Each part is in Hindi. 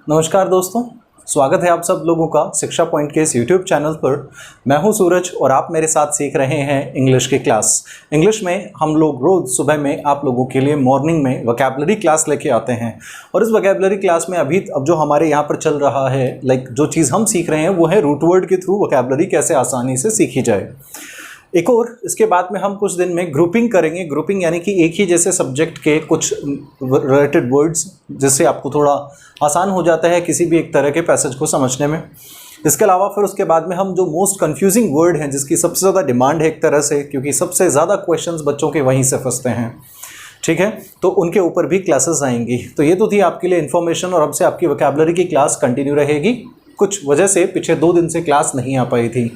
नमस्कार दोस्तों, स्वागत है आप सब लोगों का शिक्षा पॉइंट के इस यूट्यूब चैनल पर। मैं हूं सूरज और आप मेरे साथ सीख रहे हैं इंग्लिश की क्लास। इंग्लिश में हम लोग रोज़ सुबह में आप लोगों के लिए मॉर्निंग में वोकैबुलरी क्लास लेके आते हैं और इस वोकैबुलरी क्लास में अब जो हमारे यहाँ पर चल रहा है जो चीज़ हम सीख रहे हैं वो है रूट वर्ड के थ्रू वोकैबुलरी कैसे आसानी से सीखी जाए। एक और इसके बाद में हम कुछ दिन में ग्रुपिंग करेंगे। ग्रुपिंग यानी कि एक ही जैसे सब्जेक्ट के कुछ रिलेटेड वर्ड्स, जिससे आपको थोड़ा आसान हो जाता है किसी भी एक तरह के पैसेज को समझने में। इसके अलावा फिर उसके बाद में हम जो मोस्ट कंफ्यूजिंग वर्ड हैं, जिसकी सबसे ज़्यादा डिमांड है एक तरह से, क्योंकि सबसे ज़्यादा क्वेश्चंस बच्चों के वहीं से फंसते हैं, ठीक है, तो उनके ऊपर भी क्लासेस आएंगी। तो ये तो थी आपके लिए इन्फॉर्मेशन और अब से आपकी वोकैबुलरी की क्लास कंटिन्यू रहेगी। कुछ वजह से पिछले 2 दिन से क्लास नहीं आ पाई थी।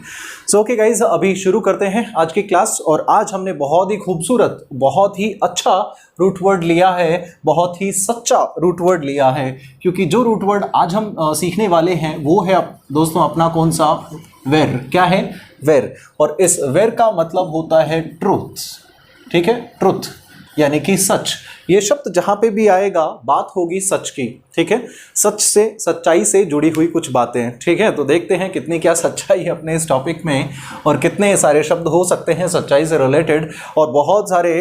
सो ओके गाइज, अभी शुरू करते हैं आज की क्लास। और आज हमने बहुत ही खूबसूरत, बहुत ही अच्छा रूट वर्ड लिया है, बहुत ही सच्चा रूट वर्ड लिया है, क्योंकि जो रूट वर्ड आज हम सीखने वाले हैं वो है दोस्तों अपना कौन सा, वेर। क्या है? वेर। और इस वेर का मतलब होता है ट्रूथ, ठीक है, ट्रूथ यानी कि सच। ये शब्द जहाँ पे भी आएगा बात होगी सच की, ठीक है, सच से, सच्चाई से जुड़ी हुई कुछ बातें, ठीक है। तो देखते हैं कितनी क्या सच्चाई है अपने इस टॉपिक में और कितने सारे शब्द हो सकते हैं सच्चाई से रिलेटेड। और बहुत सारे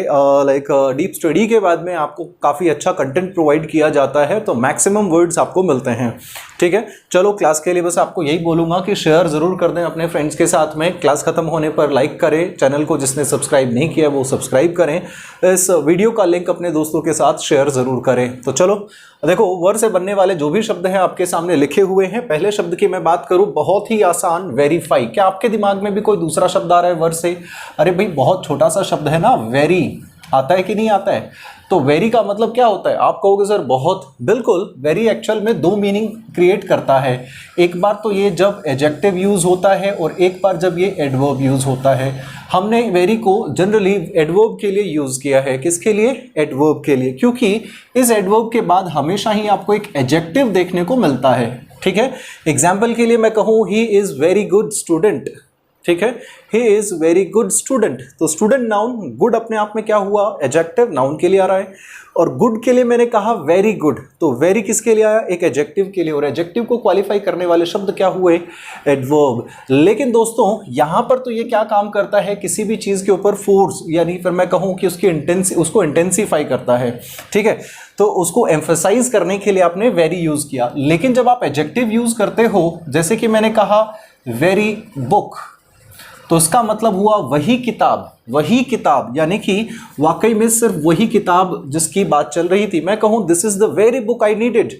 डीप स्टडी के बाद में आपको काफ़ी अच्छा कंटेंट प्रोवाइड किया जाता है, तो मैक्सिमम वर्ड्स आपको मिलते हैं, ठीक है। चलो, क्लास के लिए बस आपको यही बोलूँगा कि शेयर ज़रूर कर दें अपने फ्रेंड्स के साथ में। क्लास ख़त्म होने पर लाइक करें, चैनल को जिसने सब्सक्राइब नहीं किया वो सब्सक्राइब करें, इस वीडियो का लिंक अपने दोस्तों के साथ शेयर ज़रूर करें। तो चलो देखो, वर्ड से बनने वाले जो भी शब्द हैं आपके सामने लिखे हुए हैं। पहले शब्द की मैं बात करूं, बहुत ही आसान, वेरीफाई। क्या आपके दिमाग में भी कोई दूसरा शब्द आ रहा है वर्ड से? अरे भाई, बहुत छोटा सा शब्द है ना, वेरी। आता है कि नहीं आता है? तो वेरी का मतलब क्या होता है? आप कहोगे सर बहुत, बिल्कुल। वेरी एक्चुअल में 2 मीनिंग क्रिएट करता है। एक बार तो ये जब एडजेक्टिव यूज होता है और एक बार जब ये एडवर्ब यूज होता है। हमने वेरी को जनरली एडवर्ब के लिए यूज किया है। किसके लिए? एडवर्ब के लिए, क्योंकि इस एडवर्ब के बाद हमेशा ही आपको एक एडजेक्टिव देखने को मिलता है, ठीक है। एग्जाम्पल के लिए मैं कहूँ, he is very good student, ठीक है, he is very good student. तो स्टूडेंट नाउन, गुड अपने आप में क्या हुआ? एडजेक्टिव, नाउन के लिए आ रहा है। और गुड के लिए मैंने कहा वेरी गुड, तो वेरी किसके लिए आया? एक एडजेक्टिव के लिए। और एडजेक्टिव को क्वालिफाई करने वाले शब्द क्या हुए? एडवर्ब। लेकिन दोस्तों यहां पर तो ये क्या काम करता है? किसी भी चीज के ऊपर फोर्स, यानी फिर मैं कहूं कि उसको इंटेंसिफाई करता है, ठीक है। तो उसको एम्फसाइज करने के लिए आपने वेरी यूज किया। लेकिन जब आप एडजेक्टिव यूज करते हो, जैसे कि मैंने कहा वेरी बुक, तो इसका मतलब हुआ वही किताब, वही किताब, यानी कि वाकई में सिर्फ वही किताब जिसकी बात चल रही थी। मैं कहूँ this is the very book I needed,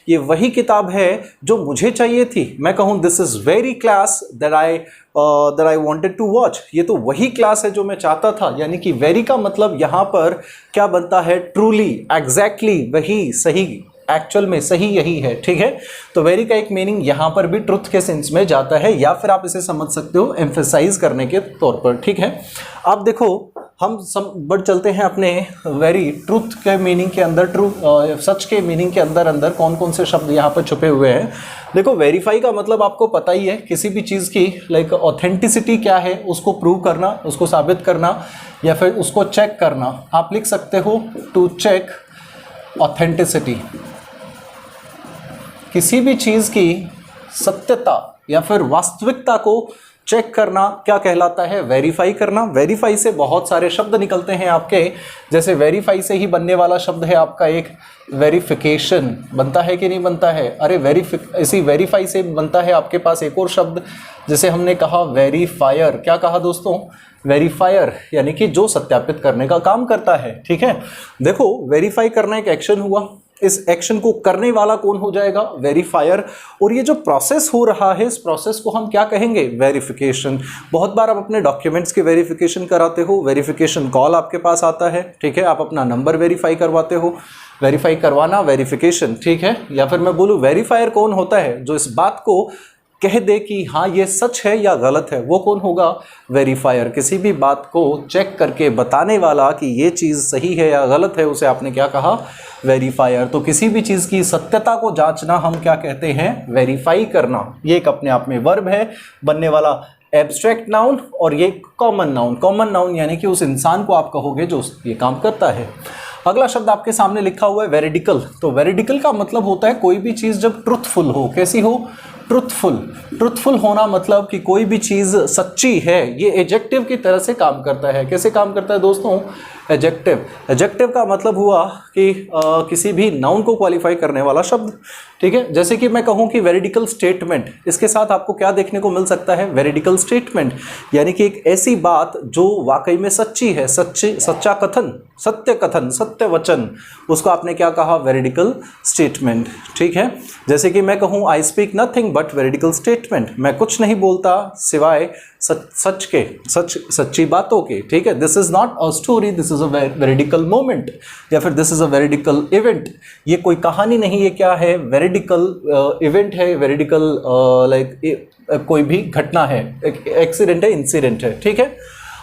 ये वही किताब है जो मुझे चाहिए थी। मैं कहूँ this is very class that I wanted to watch, ये तो वही क्लास है जो मैं चाहता था। यानी कि वेरी का मतलब यहाँ पर क्या बनता है? ट्रूली, एग्जैक्टली, वही, सही, एक्चुअल में सही यही है, ठीक है। तो वेरी का एक मीनिंग यहां पर भी ट्रुथ के सेंस में जाता है, या फिर आप इसे समझ सकते हो एम्फसाइज करने के तौर पर, ठीक है। अब देखो, हम बढ़ चलते हैं अपने वेरी, ट्रुथ के मीनिंग के अंदर, सच के मीनिंग के अंदर अंदर कौन कौन से शब्द यहाँ पर छुपे हुए हैं। देखो, वेरीफाई का मतलब आपको पता ही है, किसी भी चीज़ की ऑथेंटिसिटी क्या है उसको प्रूव करना, उसको साबित करना, या फिर उसको चेक करना। आप लिख सकते हो टू चेक ऑथेंटिसिटी। किसी भी चीज़ की सत्यता या फिर वास्तविकता को चेक करना क्या कहलाता है? वेरीफाई करना। वेरीफाई से बहुत सारे शब्द निकलते हैं आपके, जैसे वेरीफाई से ही बनने वाला शब्द है आपका एक वेरिफिकेशन। बनता है कि नहीं बनता है? अरे इसी वेरीफाई से बनता है आपके पास एक और शब्द, जैसे हमने कहा वेरीफायर। क्या कहा दोस्तों? वेरीफायर, यानी कि जो सत्यापित करने का काम करता है, ठीक है। देखो, वेरीफाई करना एक एक्शन हुआ, इस एक्शन को करने वाला कौन हो जाएगा? वेरीफायर। और ये जो प्रोसेस हो रहा है, इस प्रोसेस को हम क्या कहेंगे? वेरिफिकेशन। बहुत बार आप अपने डॉक्यूमेंट्स की वेरिफिकेशन कराते हो, वेरिफिकेशन कॉल आपके पास आता है, ठीक है, आप अपना नंबर वेरीफाई करवाते हो। वेरीफाई करवाना, वेरिफिकेशन, ठीक है। या फिर मैं बोलूँ वेरीफायर कौन होता है? जो इस बात को कह दे कि हाँ ये सच है या गलत है, वो कौन होगा? वेरीफायर। किसी भी बात को चेक करके बताने वाला कि ये चीज़ सही है या गलत है, उसे आपने क्या कहा? वेरीफायर। तो किसी भी चीज़ की सत्यता को जांचना हम क्या कहते हैं? वेरीफाई करना। ये एक अपने आप में वर्ब है, बनने वाला एब्स्ट्रैक्ट नाउन, और ये कॉमन नाउन। कॉमन नाउन यानी कि उस इंसान को आप कहोगे जो ये काम करता है। अगला शब्द आपके सामने लिखा हुआ है वेरिडिकल। तो वेरिडिकल का मतलब होता है कोई भी चीज़ जब ट्रुथफुल हो। कैसी हो? ट्रुथफुल। ट्रुथफुल होना मतलब कि कोई भी चीज़ सच्ची है। ये एडजेक्टिव की तरह से काम करता है। कैसे काम करता है दोस्तों? एडजेक्टिव। एडजेक्टिव का मतलब हुआ कि किसी भी नाउन को क्वालिफाई करने वाला शब्द। ठीक है, जैसे कि मैं कहूँ कि वेरिडिकल स्टेटमेंट, इसके साथ आपको क्या देखने को मिल सकता है? वेरिडिकल स्टेटमेंट यानी कि एक ऐसी बात जो वाकई में सच्ची है, सच्चा कथन, सत्य कथन, सत्य वचन, उसको आपने क्या कहा? Veridical statement. ठीक है, जैसे कि मैं कहूँ I speak nothing but veridical statement, मैं कुछ नहीं बोलता सिवाय सच के, सच्ची बातों के। ठीक है, this is not a story, this is a veridical moment, या फिर this is a veridical event. ये कोई कहानी नहीं, ये क्या है? वेरिडिकल इवेंट है, वेरिडिकल लाइक कोई भी घटना है, एक्सीडेंट है, इंसिडेंट है। ठीक है,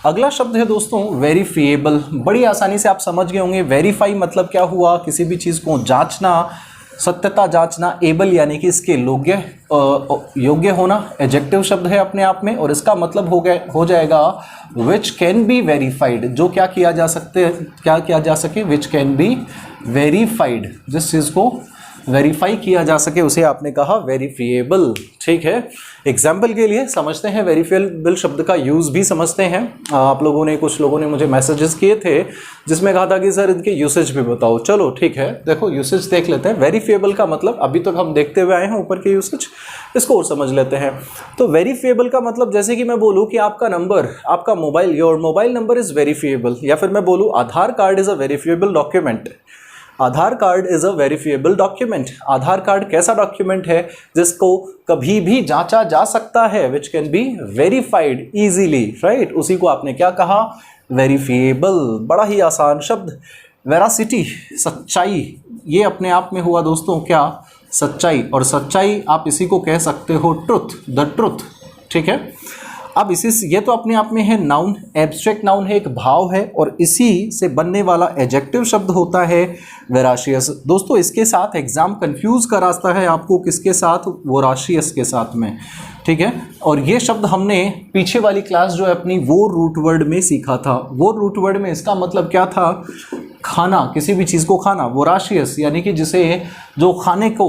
अगला शब्द है दोस्तों वेरीफिएबल। बड़ी आसानी से आप समझ गए होंगे। वेरीफाई मतलब क्या हुआ? किसी भी चीज़ को जांचना, सत्यता जांचना। एबल यानी कि इसके योग्य होना, एडजेक्टिव शब्द है अपने आप में, और इसका मतलब हो जाएगा विच कैन बी वेरीफाइड, जो क्या किया जा सकते, क्या किया जा सके, विच कैन बी वेरीफाइड, जिस चीज़ को वेरीफाई किया जा सके उसे आपने कहा वेरीफिएबल। ठीक है, एग्जाम्पल के लिए समझते हैं, वेरीफिएबल शब्द का यूज़ भी समझते हैं। आप लोगों ने, कुछ लोगों ने मुझे मैसेजेस किए थे जिसमें कहा था कि सर इनके यूसेज भी बताओ। चलो ठीक है, देखो यूसेज देख लेते हैं। वेरीफिएबल का मतलब अभी तक हम देखते हुए आए हैं ऊपर के यूसेज, इसको और समझ लेते हैं। तो वेरीफिएबल का मतलब जैसे कि मैं बोलूँ कि आपका नंबर, आपका mobile, your mobile number is verifiable, या फिर मैं बोलूँ Aadhaar card is a verifiable document. Aadhaar card is a verifiable document. Aadhaar card कैसा डॉक्यूमेंट है? जिसको कभी भी जांचा जा सकता है, which can be verified easily, right? उसी को आपने क्या कहा? वेरीफिएबल। बड़ा ही आसान शब्द। वेरासिटी, सच्चाई, ये अपने आप में हुआ दोस्तों क्या? सच्चाई। और सच्चाई आप इसी को कह सकते हो ट्रुथ, द ट्रुथ। ठीक है, अब ये तो अपने आप में है नाउन, एब्स्ट्रैक्ट नाउन है, एक भाव है, और इसी से बनने वाला एडजेक्टिव शब्द होता है वेराशियस। दोस्तों इसके साथ एग्जाम कंफ्यूज कराता है आपको, किसके साथ? वोराशियस के साथ में। ठीक है, और ये शब्द हमने पीछे वाली क्लास जो है अपनी वो रूट वर्ड में सीखा था। वो रूट वर्ड में इसका मतलब क्या था? खाना, किसी भी चीज़ को खाना। वोराशियस यानी कि जिसे, जो खाने को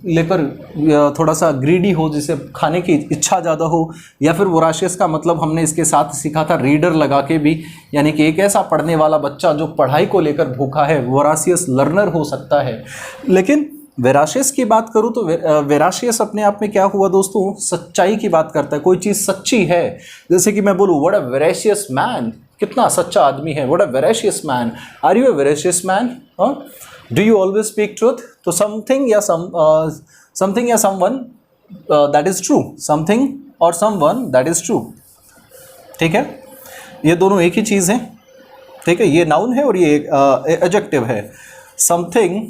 लेकर थोड़ा सा ग्रीडी हो, जिसे खाने की इच्छा ज़्यादा हो। या फिर वोराशियस का मतलब हमने इसके साथ सीखा था रीडर लगा के भी, यानी कि एक ऐसा पढ़ने वाला बच्चा जो पढ़ाई को लेकर भूखा है, वोराशियस लर्नर हो सकता है। लेकिन वेराशियस की बात करूँ तो वेराशियस अपने आप में क्या हुआ दोस्तों? सच्चाई की बात करता है। कोई चीज़ सच्ची है, जैसे कि मैं बोलूँ व्हाट अ वेराशियस मैन, कितना सच्चा आदमी है, what a veracious man, are you a veracious man, do you always speak truth? तो समथिंग या someone that is true, something और समवन दैट इज ट्रू। ठीक है, ये दोनों एक ही चीज़ है। ठीक है, ये नाउन है और ये एडजेक्टिव है। समथिंग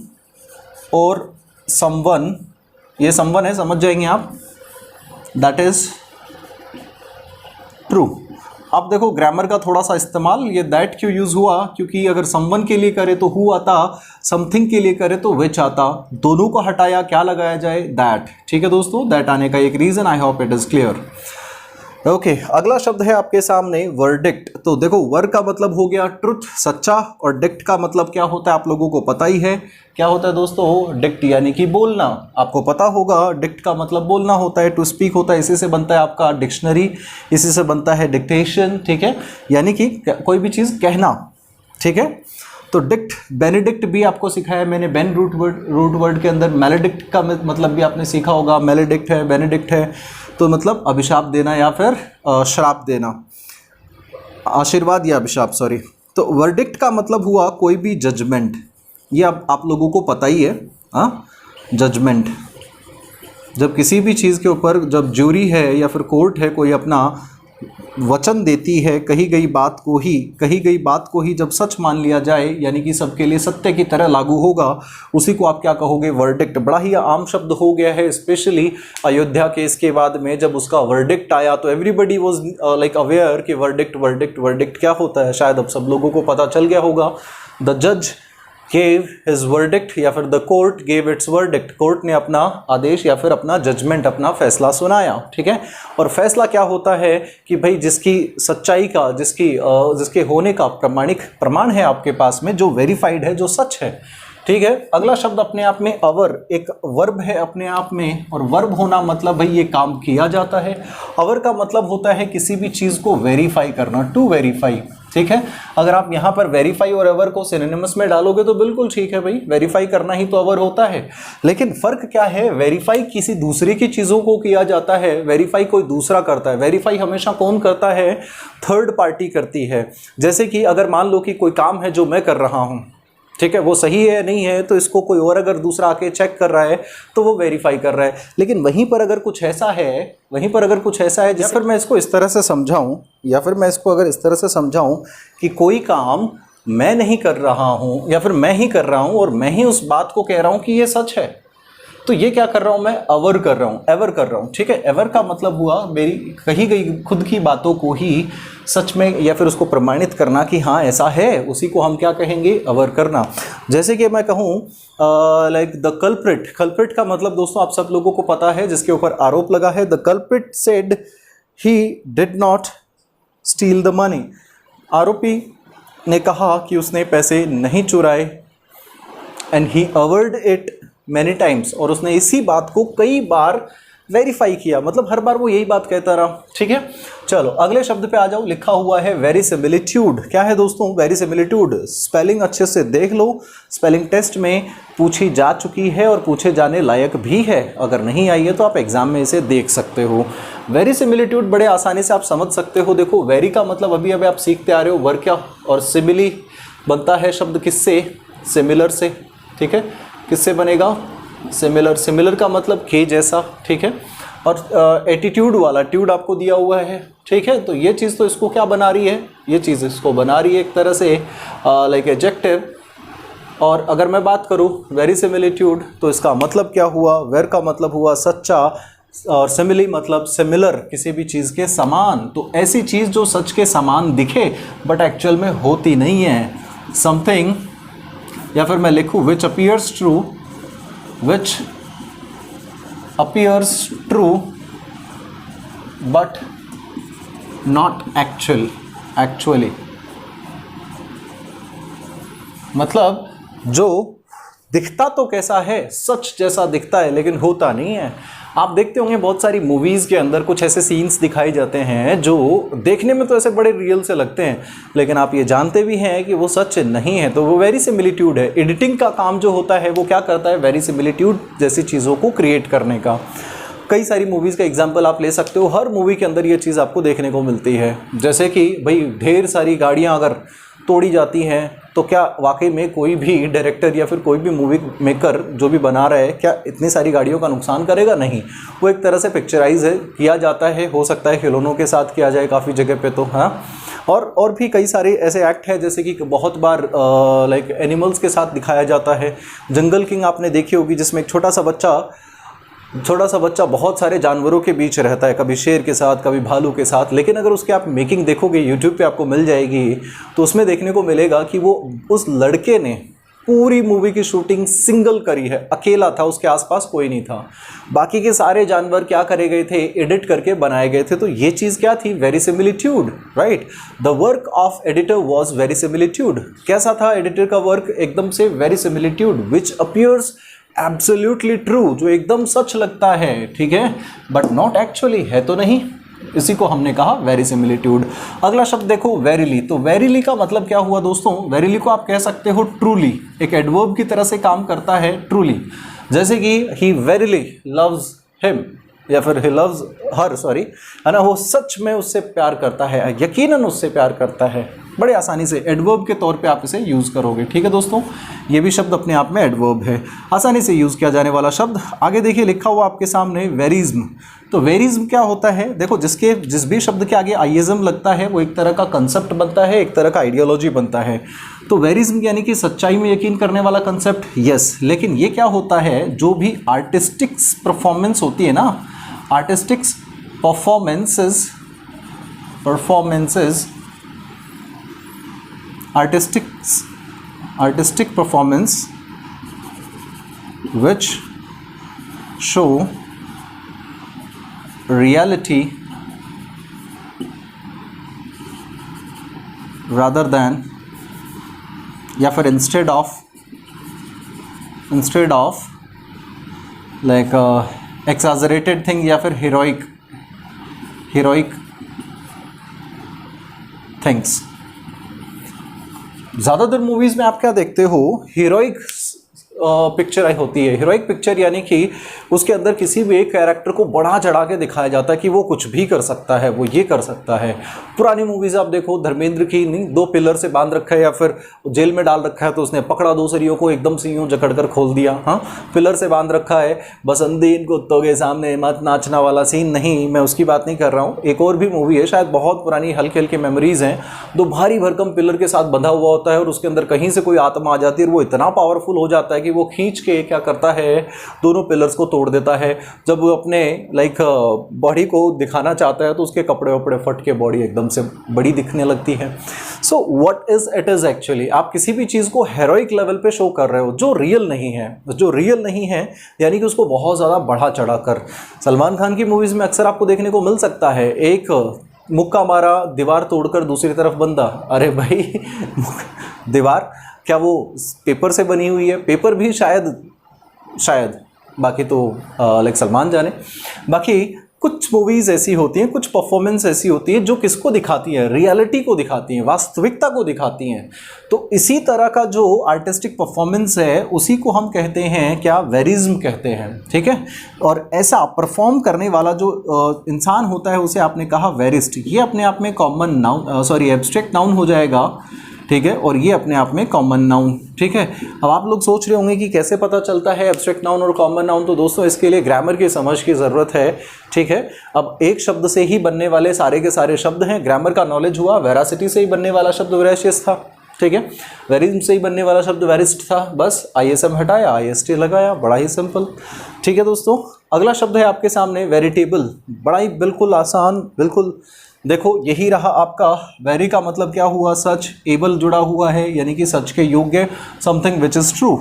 और समवन, ये समवन है, समझ जाएंगे आप, दैट इज ट्रू। अब देखो ग्रामर का थोड़ा सा इस्तेमाल, ये दैट क्यों यूज हुआ? क्योंकि अगर समवन के लिए करे तो हु आता, समथिंग के लिए करे तो विच आता, दोनों को हटाया क्या लगाया जाए? दैट। ठीक है दोस्तों, दैट आने का एक reason, I hope it is clear. Okay, अगला शब्द है आपके सामने वर्डिक्ट। तो देखो वर का मतलब हो गया ट्रुथ, सच्चा, और डिक्ट का मतलब क्या होता है आप लोगों को पता ही है। क्या होता है दोस्तों? डिक्ट यानी कि बोलना। आपको पता होगा डिक्ट का मतलब बोलना होता है, टू स्पीक होता है, इसी से बनता है आपका डिक्शनरी, इसी से बनता है डिक्टेशन। ठीक है, यानी कि कोई भी चीज़ कहना। ठीक है, तो डिक्ट, बेनेडिक्ट भी आपको सिखाया मैंने, बेन रूट वर्ड के अंदर। मैलेडिक्ट का मतलब भी आपने सीखा होगा, मैलेडिक्ट है, बेनेडिक्ट है, तो मतलब अभिशाप देना या फिर श्राप देना, आशीर्वाद या अभिशाप, सॉरी। तो वर्डिक्ट का मतलब हुआ कोई भी जजमेंट, ये आप लोगों को पता ही है। हाँ, जजमेंट, जब किसी भी चीज़ के ऊपर जब ज्यूरी है या फिर कोर्ट है, कोई अपना वचन देती है, कही गई बात को ही जब सच मान लिया जाए, यानी कि सबके लिए सत्य की तरह लागू होगा, उसी को आप क्या कहोगे? वर्डिक्ट। बड़ा ही आम शब्द हो गया है, स्पेशली अयोध्या केस के बाद में जब उसका वर्डिक्ट आया तो एवरीबडी वाज लाइक अवेयर कि वर्डिक्ट क्या होता है। शायद अब सब लोगों को पता चल गया होगा। द जज gave his verdict या फिर the court gave its verdict, court ने अपना आदेश या फिर अपना जजमेंट, अपना फैसला सुनाया, ठीक है। और फैसला क्या होता है कि भाई जिसकी सच्चाई का, जिसके होने का प्रमाणिक प्रमाण है आपके पास में, जो वेरीफाइड है, जो सच है, ठीक है। अगला शब्द अपने आप में अवर, एक वर्ब है अपने आप में, और वर्ब होना मतलब भाई ये काम किया जाता है। अवर का मतलब होता है किसी भी चीज़ को वेरीफाई करना, टू वेरीफाई, ठीक है। अगर आप यहाँ पर वेरीफाई और अवर को सिनोनिमस में डालोगे तो बिल्कुल ठीक है भाई, वेरीफाई करना ही तो अवर होता है। लेकिन फर्क क्या है, वेरीफाई किसी दूसरे की चीज़ों को किया जाता है, वेरीफाई कोई दूसरा करता है। वेरीफाई हमेशा कौन करता है, थर्ड पार्टी करती है। जैसे कि अगर मान लो कि कोई काम है जो मैं कर रहा हूँ, ठीक है, वो सही है नहीं है, तो इसको कोई और अगर दूसरा आके चेक कर रहा है तो वो वेरीफाई कर रहा है। लेकिन वहीं पर अगर कुछ ऐसा है, या फिर मैं इसको इस तरह से समझाऊं, कि कोई काम मैं नहीं कर रहा हूं या फिर मैं ही कर रहा हूं और मैं ही उस बात को कह रहा हूं कि ये सच है, तो ये क्या कर रहा हूं मैं, अवर कर रहा हूं, एवर कर रहा हूं, ठीक है। एवर का मतलब हुआ मेरी कही गई खुद की बातों को ही सच में या फिर उसको प्रमाणित करना कि हाँ ऐसा है, उसी को हम क्या कहेंगे, अवर करना। जैसे कि मैं कहूँ लाइक द कल्प्रिट, कल्प्रिट का मतलब दोस्तों आप सब लोगों को पता है, जिसके ऊपर आरोप लगा है। The culprit said he did not steel the money, आरोपी ने कहा कि उसने पैसे नहीं चुराए। And he award it many times, और उसने इसी बात को कई बार वेरीफाई किया, मतलब हर बार वो यही बात कहता रहा, ठीक है। चलो अगले शब्द पे आ जाओ, लिखा हुआ है वेरीसिमिलिट्यूड। क्या है दोस्तों वेरीसिमिलिट्यूड? स्पेलिंग अच्छे से देख लो, स्पेलिंग टेस्ट में पूछी जा चुकी है और पूछे जाने लायक भी है। अगर नहीं आई है तो आप एग्जाम में इसे देख सकते हो। वेरीसिमिलिट्यूड बड़े आसानी से आप समझ सकते हो। देखो वेरी का मतलब अभी अभी आप सीखते आ रहे हो, वर्क क्या, और सिमिली बनता है शब्द किससे, सिमिलर से, ठीक है। किससे बनेगा, सिमिलर, सिमिलर का मतलब के जैसा, ठीक है। और एटीट्यूड वाला ट्यूड आपको दिया हुआ है, ठीक है। तो ये चीज़ तो इसको क्या बना रही है, ये चीज़ इसको बना रही है एक तरह से लाइक एडजेक्टिव। और अगर मैं बात करूँ वेरीसिमिलिट्यूड, तो इसका मतलब क्या हुआ, वेर का मतलब हुआ सच्चा, और सिमिली मतलब सिमिलर, किसी भी चीज़ के समान। तो ऐसी चीज़ जो सच के समान दिखे बट एक्चुअल में होती नहीं है, समथिंग, या फिर मैं लिखूँ which appears true but not actually, मतलब जो दिखता तो कैसा है, सच जैसा दिखता है लेकिन होता नहीं है। आप देखते होंगे बहुत सारी मूवीज़ के अंदर कुछ ऐसे सीन्स दिखाए जाते हैं जो देखने में तो ऐसे बड़े रियल से लगते हैं, लेकिन आप ये जानते भी हैं कि वो सच नहीं है। तो वो वेरीसिमिलिट्यूड है। एडिटिंग का काम जो होता है वो क्या करता है, वेरीसिमिलिट्यूड जैसी चीज़ों को क्रिएट करने का। कई सारी मूवीज़ का एग्जाम्पल आप ले सकते हो, हर मूवी के अंदर ये चीज़ आपको देखने को मिलती है। जैसे कि भाई ढेर सारी गाड़ियाँ अगर तोड़ी जाती हैं तो क्या वाकई में कोई भी डायरेक्टर या फिर कोई भी मूवी मेकर जो भी बना रहा है, क्या इतनी सारी गाड़ियों का नुकसान करेगा? नहीं, वो एक तरह से पिक्चराइज है, किया जाता है। हो सकता है खिलौनों के साथ किया जाए काफ़ी जगह पे, तो हाँ। और भी कई सारे ऐसे एक्ट है, जैसे कि बहुत बार लाइक एनिमल्स के साथ दिखाया जाता है। जंगल किंग आपने देखी होगी, जिसमें एक छोटा सा बच्चा बहुत सारे जानवरों के बीच रहता है, कभी शेर के साथ, कभी भालू के साथ। लेकिन अगर उसके आप मेकिंग देखोगे, यूट्यूब पे आपको मिल जाएगी, तो उसमें देखने को मिलेगा कि वो उस लड़के ने पूरी मूवी की शूटिंग सिंगल करी है, अकेला था, उसके आसपास कोई नहीं था। बाकी के सारे जानवर क्या करे गए थे, एडिट करके बनाए गए थे। तो ये चीज़ क्या थी, verisimilitude, right. The work of editor was verisimilitude. कैसा था एडिटर का वर्क, एकदम से verisimilitude, which appears absolutely true, जो एकदम सच लगता है, ठीक है, बट नॉट एक्चुअली, है तो नहीं। इसी को हमने कहा वेरीसिमिलिट्यूड। अगला शब्द देखो वेरीली। तो वेरीली का मतलब क्या हुआ दोस्तों, वेरीली को आप कह सकते हो ट्रूली, एक एडवर्ब की तरह से काम करता है ट्रूली। जैसे कि ही वेरीली लव्स हिम, या फिर ही लव्स हर, सॉरी, है ना, वो सच में उससे प्यार करता है, यकीनन उससे प्यार करता है। बड़े आसानी से एडवर्ब के तौर पे आप इसे यूज़ करोगे, ठीक है दोस्तों। ये भी शब्द अपने आप में एडवर्ब है, आसानी से यूज़ किया जाने वाला शब्द। आगे देखिए लिखा हुआ आपके सामने वेरिज्म। तो वेरिज्म क्या होता है, देखो जिस भी शब्द के आगे आईएज्म लगता है वो एक तरह का कंसेप्ट बनता है, एक तरह का आइडियोलॉजी बनता है। तो वेरिज्म यानी कि सच्चाई में यकीन करने वाला कंसेप्ट, यस। लेकिन ये क्या होता है, जो भी आर्टिस्टिक्स परफॉर्मेंस होती है ना, artistics performances artistic performance which show reality rather than, या फिर instead of like exaggerated thing, या फिर heroic things। ज़्यादातर मूवीज़ में आप क्या देखते हो, हीरोइक पिक्चर होती है। हीरोइक पिक्चर यानी कि उसके अंदर किसी भी एक कैरेक्टर को बढ़ा चढ़ा के दिखाया जाता है कि वो कुछ भी कर सकता है, वो ये कर सकता है। पुरानी मूवीज़ आप देखो, धर्मेंद्र की नहीं, 2 पिलर से बांध रखा है या फिर जेल में डाल रखा है तो उसने पकड़ा 2 सरियों को एकदम से यूँ जकड़ कर खोल दिया। हाँ, पिलर से बांध रखा है, बसंती इन कुत्तों के सामने मत नाचना वाला सीन नहीं, मैं उसकी बात नहीं कर रहा हूँ। एक और भी मूवी है, शायद बहुत पुरानी, हल्की हल्की मेमोरीज़ हैं, 2 भारी भरकम पिलर के साथ बंधा हुआ होता है और उसके अंदर कहीं से कोई आत्मा आ जाती है और वो इतना पावरफुल हो जाता है कि वो खींच के क्या करता है, दोनों पिलर्स को तोड़ देता है। जब वो अपने बॉडी को दिखाना चाहता है तो उसके कपड़े वपड़े फट के बॉडी एकदम से बड़ी दिखने लगती है। So what is it is actually, आप किसी भी चीज़ को हेरोइक लेवल पे शो कर रहे हो जो रियल नहीं है, यानी कि उसको बहुत ज़्यादा बढ़ा चढ़ा कर। सलमान खान की मूवीज़ में अक्सर आपको देखने को मिल सकता है, एक मुक्का मारा, दीवार तोड़कर दूसरी तरफ बंदा। अरे भाई दीवार क्या वो पेपर से बनी हुई है? पेपर भी शायद बाकी तो सलमान जाने। बाकी कुछ मूवीज़ ऐसी होती हैं, कुछ परफॉर्मेंस ऐसी होती है जो किसको दिखाती है, रियलिटी को दिखाती हैं, वास्तविकता को दिखाती हैं। तो इसी तरह का जो आर्टिस्टिक परफॉर्मेंस है उसी को हम कहते हैं क्या, वेरिज्म कहते हैं। ठीक है, और ऐसा परफॉर्म करने वाला जो इंसान होता है उसे आपने कहा वेरिस्ट। ये अपने आप में कॉमन नाउन, एब्स्ट्रैक्ट नाउन हो जाएगा। ठीक है, और ये अपने आप में कॉमन नाउन। ठीक है, अब आप लोग सोच रहे होंगे कि कैसे पता चलता है एब्स्ट्रैक्ट नाउन और कॉमन नाउन। तो दोस्तों इसके लिए ग्रामर की समझ की ज़रूरत है। ठीक है, अब एक शब्द से ही बनने वाले सारे के सारे शब्द हैं। ग्रामर का नॉलेज हुआ, वेरासिटी से ही बनने वाला शब्द वेराशियस था। ठीक है, वेरिज्म से ही बनने वाला शब्द वेरिस्ट था, बस ISM हटाया, IST लगाया, बड़ा ही सिंपल। ठीक है दोस्तों, अगला शब्द है आपके सामने वेरिटेबल। बड़ा ही बिल्कुल आसान, बिल्कुल देखो यही रहा आपका। वेरी का मतलब क्या हुआ, सच, एबल जुड़ा हुआ है यानी कि सच के योग्य, something which is true.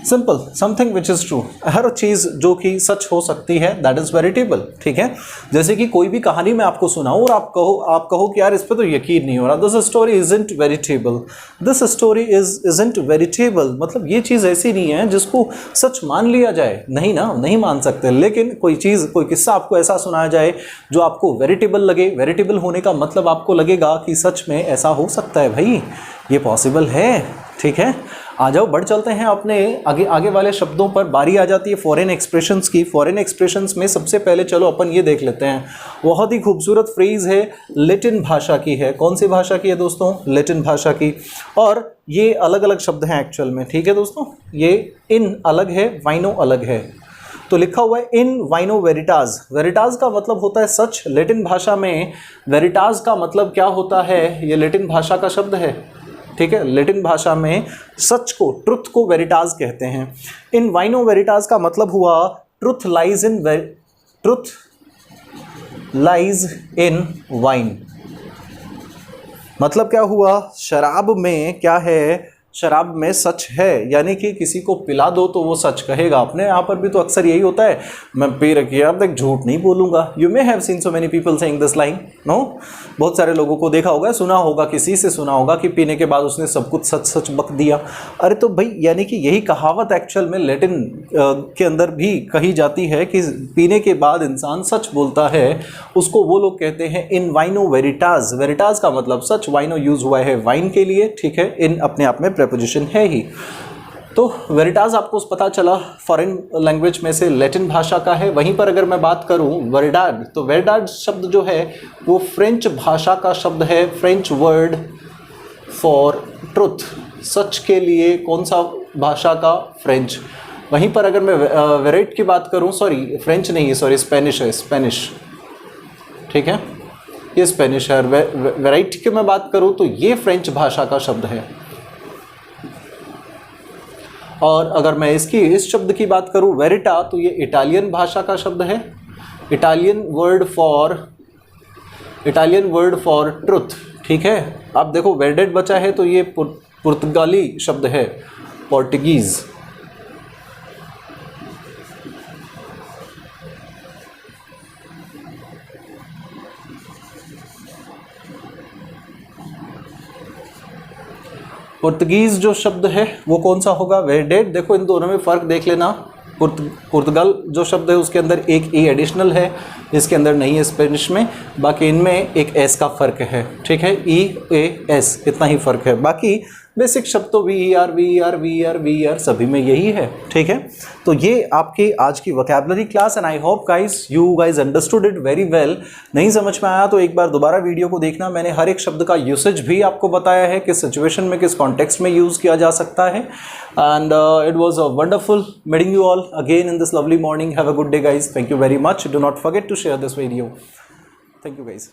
Simple, something which is true, हर चीज़ जो कि सच हो सकती है दैट इज़ वेरिटेबल। ठीक है, जैसे कि कोई भी कहानी मैं आपको सुनाऊँ और आप कहो कि यार इस पर तो यकीन नहीं हो रहा, this story isn't veritable, this story isn't veritable, मतलब ये चीज़ ऐसी नहीं है जिसको सच मान लिया जाए। नहीं ना, नहीं मान सकते। लेकिन कोई चीज़, कोई किस्सा आपको ऐसा सुनाया जाए जो आपको वेरिटेबल लगे, वेरिटेबल होने का मतलब आपको लगेगा कि सच में ऐसा हो सकता है, भाई ये पॉसिबल है। ठीक है, आ जाओ बढ़ चलते हैं अपने आगे वाले शब्दों पर। बारी आ जाती है फॉरेन एक्सप्रेशंस की। फॉरेन एक्सप्रेशंस में सबसे पहले चलो अपन ये देख लेते हैं, बहुत ही खूबसूरत फ्रेज है, लैटिन भाषा की है। कौन सी भाषा की है दोस्तों? लैटिन भाषा की। और ये अलग अलग शब्द हैं एक्चुअल में। ठीक है दोस्तों, ये इन अलग है, वाइनो अलग है। तो लिखा हुआ है इन वाइनो वेरिटाज। वेरिटाज का मतलब होता है सच। लैटिन भाषा में वेरिटाज का मतलब क्या होता है? ये लैटिन भाषा का शब्द है। ठीक है, लैटिन भाषा में सच को, ट्रुथ को वेरिटाज कहते हैं। इन वाइनो वेरिटाज का मतलब हुआ ट्रुथ लाइज इन वाइन। मतलब क्या हुआ? शराब में क्या है? शराब में सच है, यानी कि किसी को पिला दो तो वो सच कहेगा। अपने यहाँ पर भी तो अक्सर यही होता है, मैं पी रखी है, अब तक झूठ नहीं बोलूँगा। You may have seen so many people saying this line, no? बहुत सारे लोगों को देखा होगा, सुना होगा, किसी से सुना होगा कि पीने के बाद उसने सब कुछ सच सच बक दिया। अरे तो भाई, यानी कि यही कहावत एक्चुअल में लैटिन के अंदर भी कही जाती है कि पीने के बाद इंसान सच बोलता है, उसको वो लोग कहते हैं इन वाइनो वेरिटाज। वेरिटाज का मतलब सच, वाइनो यूज हुआ है वाइन के लिए। ठीक है, इन अपने आप में प्रेपोजिशन है ही। तो वेरिटाज आपको पता चला फॉरेन लैंग्वेज में से लैटिन भाषा का है। वहीं पर अगर मैं बात करूं वेरिडाड, तो वेरिडाड शब्द जो है वो फ्रेंच भाषा का शब्द है। फ्रेंच वर्ड फॉर ट्रुथ, सच के लिए। कौन सा भाषा का? फ्रेंच। वहीं पर अगर मैं वेराइट की बात करूं, सॉरी फ्रेंच नहीं है, सॉरी स्पेनिश है, स्पेनिश। ठीक है, ये स्पेनिश है। वेराइट की मैं बात करूं तो ये फ्रेंच भाषा का शब्द है। और अगर मैं इस शब्द की बात करूं वेरिटा, तो ये इटालियन भाषा का शब्द है। Italian word for truth. ठीक है। अब देखो वेरडेड बचा है तो ये पुर्तगाली शब्द है, पोर्टुगीज। पुर्तगीज जो शब्द है वो कौन सा होगा, वेरडेड। देखो इन दोनों में फ़र्क देख लेना, पुर्तगाल जो शब्द है उसके अंदर एक ई एडिशनल है, इसके अंदर नहीं है स्पेनिश में। बाकी इनमें एक एस का फ़र्क है, ठीक है, ई ए एस इतना ही फ़र्क है। बाकी बेसिक शब्द तो वी ई आर सभी में यही है, ठीक है। तो ये आपकी आज की vocabulary class and I hope guys you guys understood it very well. नहीं समझ में आया तो एक बार दोबारा वीडियो को देखना, मैंने हर एक शब्द का यूसेज भी आपको बताया है, किस सिचुएशन में किस कॉन्टेक्स्ट में यूज़ किया जा सकता है। And it was a wonderful meeting you all again in this lovely morning. Have a good day guys, thank you very much, do not forget to share this video, thank you guys.